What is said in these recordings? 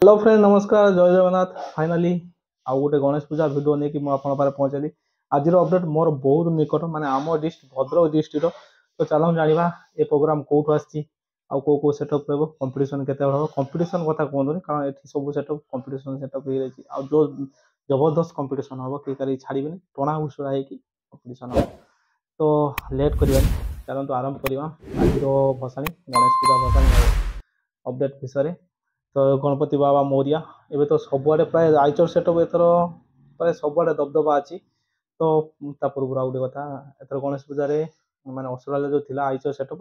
Hello friend नमस्कार जय Jagannath finally आउ गोटे गणेश पूजा भिडियो नहीं कि मुझे पहुंचली आज अपडेट मोर बहुत निकट माने आम डिस्ट्रिक्ट भद्रक डिस्ट्रिक्ट तो चलो जाना ये प्रोग्राम कौटू आसी कौ सेटअप रहा कंपटीशन केते हम कंपटीशन कथा कहूँ कारण ये सब सेटअप कंपटीशन सेटअप हो जो जबरदस्त कंपटीशन हम कि छाड़बे टणा घुषुरा कंपटीशन हम तो लेट करवा चलते आरंभ करवा आज भसाणी गणेश पूजा भसाणी अपडेट विषय तो गणपति बाबा मोरिया एबे तो सबुआडे प्राय आइचर सेटअप एथर प्राय सबुआडे दबदबा अच्छी तो ता पूर्व गोटे कथा एथर गणेश पूजा माने असुराले जो थिला आइचर सेटअप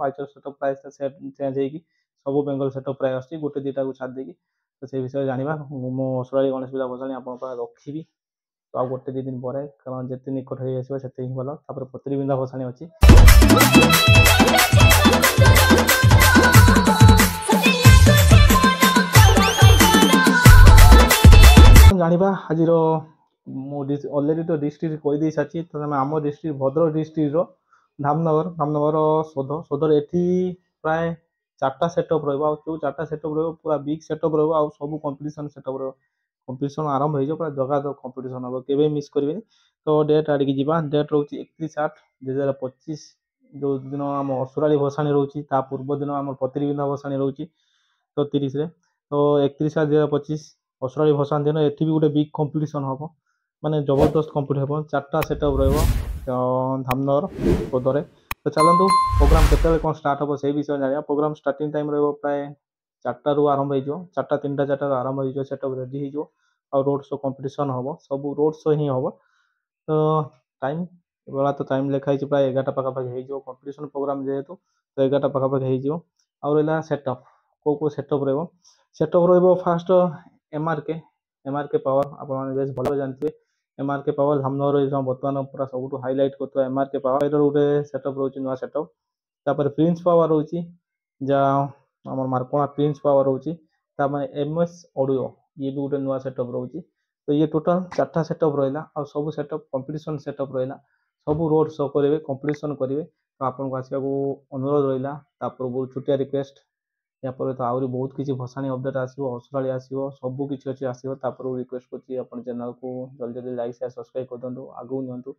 प्राय चेंज होगी सब बेंगल सेटअप प्राय आसी गोटे दुटा को छाड़ देकी तो से विषय जाना मो असुराली गणेश पूजा भसाणी आप रखी तो आ गोटे दिन पर कारण जिते निकट हो से ही भल पत्री बिंदा भसाणी अच्छी जाना आज अलरेडी तो डिस्ट्रिक्ट कहीदे सारी तो आम डिस्ट्रिक्ट भद्रक डिस्ट्रिक्ट धामनगर सोधर एटी प्राय 4टा सेटअप रो चार्टा सेटअप पूरा बिग सेटअप रो सब कंपटीशन सेटअप कंपटीशन आरंभ हो पूरा जगह जग कंपटीशन हम के मिस करेंगे तो डेट आड़िकी जावा डेट रोचे 31/8/2025 जो दिन आम असुराली भसाणी रोचे पूर्व दिन आम पत्रिबिंदा भसाणी रोचे तो 30 तो 31/8/2025 असुराली भसाणी दिन ये भी गोटे बिग कंपटीशन हम माने जबरदस्त कंपटीशन हम 4टा सेटअप धामनगर पदरे तो चलतु प्रोग्राम केते कौन स्टार्ट हम से विषय जाना प्रोग्राम स्टार्टिंग टाइम प्राय 4टारू आरंभ हो 4टा 3टा 4टारू आरंभ हो सेटअप रेडी हो रोड शो कंपटीशन हम सब रोड शो ही हम तो टाइम बेला तो टाइम लिखाई प्राय 11टा पाखापाखि हो कंपटीशन प्रोग्राम जेहेतु तो 11टा पाखापाखि हो रहा सेटअप कौ सेटअप रहा फास्ट एमआरके पावर आप बेस भल जानते एमआरके पावर धामनगर बर्तमान पूरा सब हाइलाइट कर एमआरके पावर गोटे सेटअप रोचे नुआ सेटअप तापर प्रिंस पावर रोचे जहाँ आम मार्कोणा प्रिंस पावर रोचे एमएस ऑडियो ये भी गोटे नुआ सेटअप रोचे तो ये टोटाल 4टा सेटअप रहा सब सेटअप कंपटीशन सेटअप रहा सब रोड शो करेंगे कंपटीशन करेंगे तो आपको आसवा अनुरोध रहा पूर्व छुटिया रिक्वेस्ट या पर तो आहरी बहुत किसी भसाणी अपडेट आसो असुराली आसो सबकि अच्छी आसो रिक्वेस्ट कर चैनल को जल्दी जल्दी लाइक शेयर सब्सक्राइब कर दिखाँ आगू नियंतु।